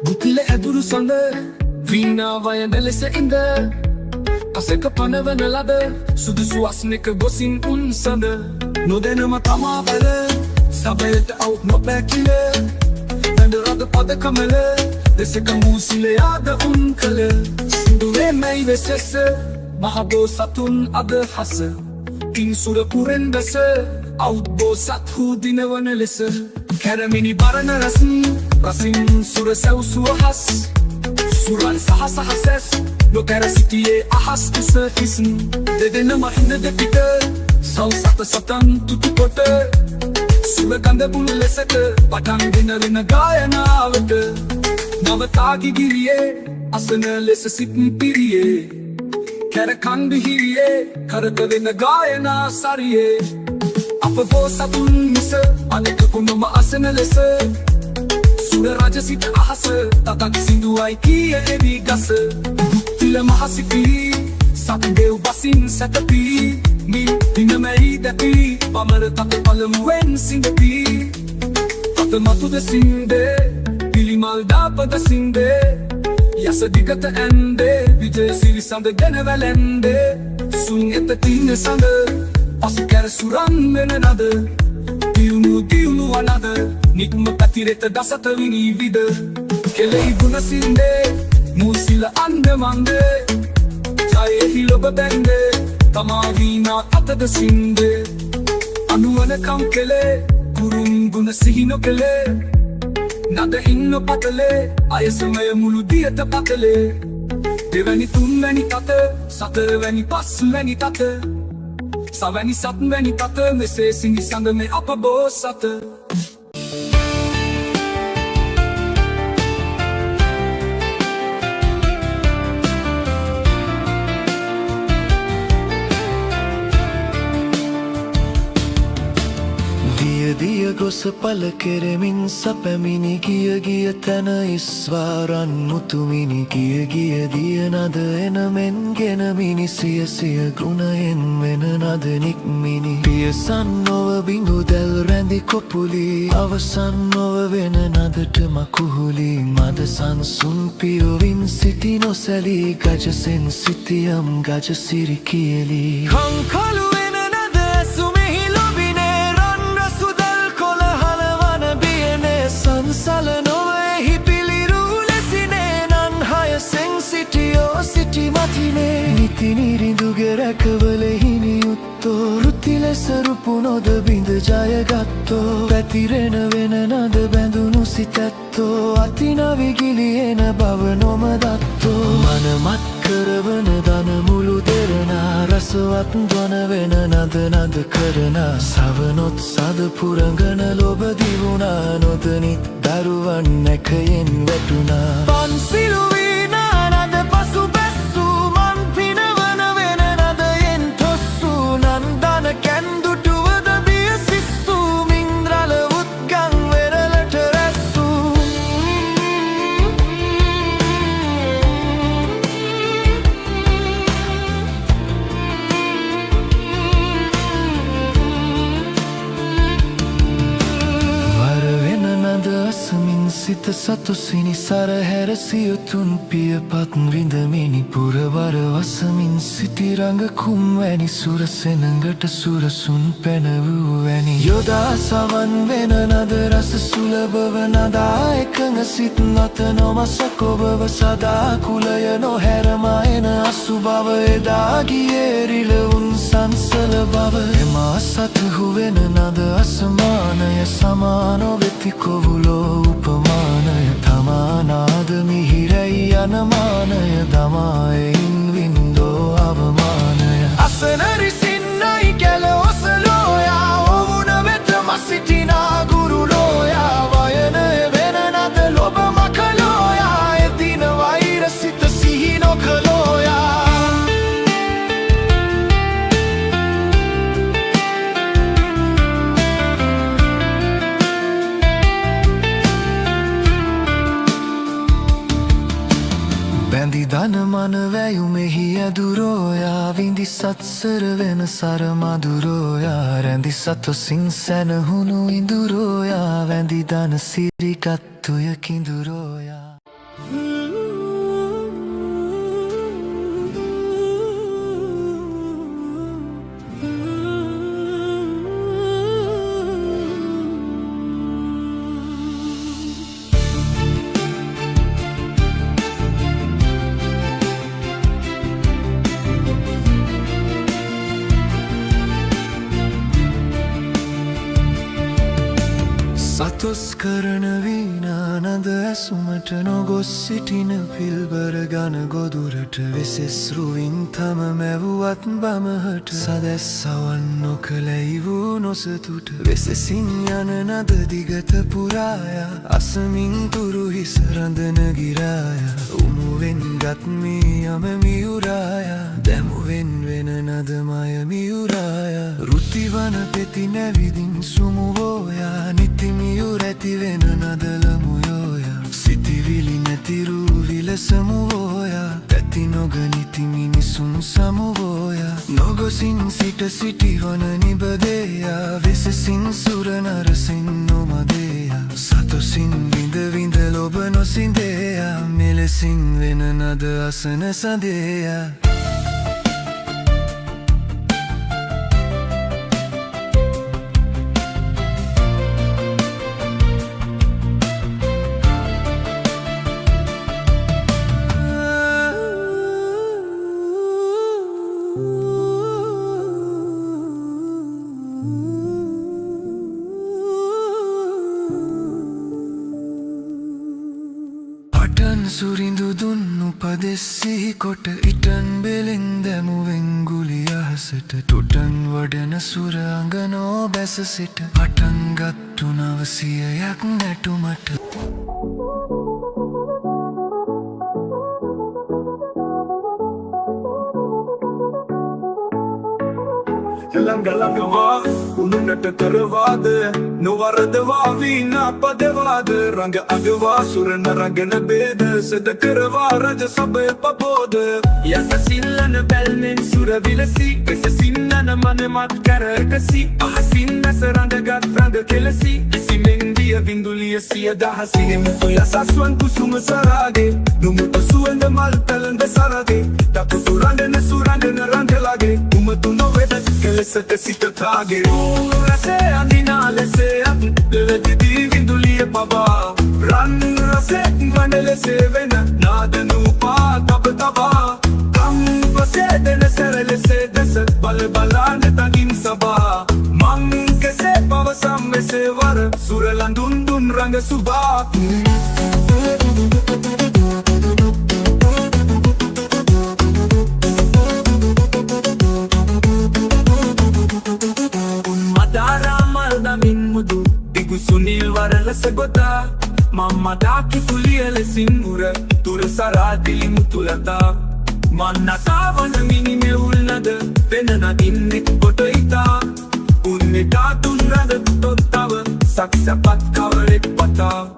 බුතිල ඇදුරු සඳ වීණා වයන ලෙස ඉඳ අසක පනවන ලද සුදුසු අස්නෙක ගොසින් උන් සඳ නොදැනම තමා බැල සබයට අවුත් නොපැකිල වැඳ රද පද කමල දෙසක මූසිලයාද උන් කළ සිදුවේ මැයි වෙසෙස මහබෝ සතුන් අදහස ඉන් සුර පුරෙන් බැස අවුත් බෝ සත්හූ දිනවන ලෙස කැරමිනි බරණ රසින් රසින් සුර සැව්සුව හස් සුරන් සහ සහසැස් නොකැර සිටියේ අහස් කුස හිස්න් දෙදෙනම හිඳ දෙපිට සව් සතන් තුතු කොට සුවගඳ බුල් ලෙසට පටන් දෙනරෙන ගායනාවට නවතාගි ගිරියේ අසන ලෙස සිත් පිරියේ කැර කණ්ඩ හිරියේ කරක වෙන ගායනා සරියේ අප බෝ සතුන් මිස අනෙක කුණම අසන ලෙස සුර රජ සිට අහස තතක් සිඳුවයි කිය එවි ගස බුක්තිල මහසිපී සත්දෙව් බසින් සැතපී මිල් දිනමැයි දැපී පමර තත පළමුුවෙන් සිඳපී අත මතුද සින්දේ පිළිමල් දාපද සින්දේ යස දිගත ඇන්දේ විජය සිරි සඳ ගැන වැලැන්දේ සුන් එත තින්න සඳ පසු කැර සුරන් වෙන නද දියුණු අනද නික්ම පැතිරෙත දසත විනී විද කෙලෙහි ගුණ සින්දේ මූසිල අන්ද මන්දේ ජයෙහි ලොබ බැන්දේ තමා වීණා අතද සින්දේ අනුවනකම් කෙලේ කුරුම් ගුණ සිහිනො කෙලේ නද ඉන්න පතලේ අයසමය මුළු දියට පතලේ දෙවැනි තුන්වැනි තත සතරවැනි පස්වැනි තත සවැනි සත්වැනි තත මෙසේ සිඟි සඳ මේ අප බෝ සත දිය ගොස පල කෙරෙමින් සැපමිනි ගිය තැන ඉස්වාරන් මුතුමිනි ගිය දිය නද එනමෙන් ගෙනමිනි සිය ගුණයෙන් වෙන නද නික්මිනි පියසන් නොව බිඳු දැල් රැඳි කොපුලි අවසන් නොව වෙන නදට මකුහුලි මද සංසුන් පියොවින් සිටි නොසැලී ගජසෙන් සිටියම් ගජ සිරි කියලි කංකලු සල නොවෙහි පිළිරු ලෙසිනේ නන් හයසෙන් සිටියෝ සිටි මතිනේ නිති නිරිඳුගේ රැකවලෙහිනි යුත්තෝ ෘති ලෙස රුපු නොද බිඳ ජයගත්තෝ පැතිරෙන වෙන නද බැඳුණු සිතැත්තෝ අතිනවිගිලියෙන බව නොමදත්තෝ මනමත් කරවන දන මුළු දෙරනා රසවත් දොන වෙන නද කරනා සවනොත් සද පුරගන ලොබ දිවුණා නොදනිත් දරුවන් නැකයෙන් වැටුණා පන්සිලු වීණා නද පසු බැස්සූ මන් පිනවන වෙන නදයෙන් තොස්සූ නන්දන කැන්දුටුවද බිය සිස්සූ මින්ද්‍රල උත්ගං වෙරලට රැස්සූ අසමින් සිත සතුසිනි සරහැර සියතුන් පියපත් විඳමිනි පුරවර වසමින් සිටිරඟ කුම්වැනි සුරසෙනඟට සුරසුන් පැනවූ වැනි යොදා සවන් වෙන නද රස සුලභව නදා එකඟ සිත් නත නොමසක ඔබව සදා කුලය නොහැරමා එන අසුබව එදා ගියේ රිලවුන් සංසල බව එම අසත්හු වෙන නද අසමානය සමානො වෙති කොවුලෝ උපමානය තමානාද මිහිරැයි අනමානය දමායින් වින්දෝ අවමානය අසනරිසින්නයි කැල ඔසලෝයා ඔවුන වෙත මසිටිනා ගුරුලෝයා වයනය වෙන නද ලොබ මකලෝයා එදින වෛර සිත සිහි නොකලෝයා බැඳි දන මන වැයුමෙහි ඇදුරෝයා විඳි සත්සර වෙන සරමදුරෝයා රැඳි සතොසින් සැනහුණු ඉඳුරෝයා වැඳි දන සිරිගත්තුය කිඳුරෝයා තොස් කරන වීනානද ඇසුමට නොගොස් සිටින පිල්බර ගන ගොදුරට වෙසෙස් රුවින් තම මැවුවත් බමහට සදැස් සවන් නොකලැයි වූ නොසතුට වෙසෙසින් යන නද දිගත පුරාය අසමින් තුරු හිස රඳන ගිරාය උමුවෙන් ගත්මී යම මියුරාය දැමුවෙන් වෙන නදමය මියුරාය රුතිවන පෙති නැවිදින් සුමුවෝයා නිතිමියුර ඇති වෙන නදලමුයෝයා සිතිවිලි නැතිරු විලසමුවෝයා තැති නොගනිති මිනිසුන් සමුවෝයා නොගොසින් සිට සිටිවන නිබදේයා වෙසසින් සුරනරසින් නොමදේයා සතුසින් විඳ විඳ ලොබ නොසිඳේයා මෙලෙසින් වෙන නද අසන සදේයා සුරිඳු දුන්නු පදෙස්සිහි කොට ඉටන් බෙලෙන් දැමුවෙන් ගුලි අහසට තුටන් වඩන සුර අඟනෝ බැස සිට පටන්ගත්තු නවසියයක් නැටුමට ළඟ උනුනට කරවාද නොවරදවා වීනා පදවාද රඟ අගවා සුරන රඟන බේද සද කරවා රජ සබය පබෝද යස සිල්ලන බැල්මෙන් සුර විලසි වෙස සින්නන මනමත් කරකසි අහසින් නැස රඳගත් රඟ කෙලසි ඉසිමෙන් දිය විඳුලිය සිය දහසිනෙ මුතු යසස්වන් කුසුම සරාගේ නුමුත සුවඳ මල් පැළඳ සරගේ දකුතු රඟන සුරඟන රඟලාගේ උමතු නොවෙද කෙලෙසට සිත තාගේ රසේ අඳිනා ලෙසේ දෙවදිදී විඳුලිය පබා රන් රසේ වන ලෙසේ වෙන නාද නූපා තබ තබා කම් වසේ දෙන සැර ලෙසේ දෙස බල බලා නැතගින් සබා මං කෙසේ පවසම් මෙසේ වර සුරලන් දුන් දුන් රඟ සුබා සුනිල් වරලස ගොතා මම්මදාකි කුලිය ලෙසින් මුර තුර සරාදිලි මුතුලතා මන්නතාවන මිනිමෙවුල් නද වෙන නදින්නෙක් කොට ඉතා උන්නෙටා තුන් රද තොත්තව සක්සපත් කවරෙක් පතා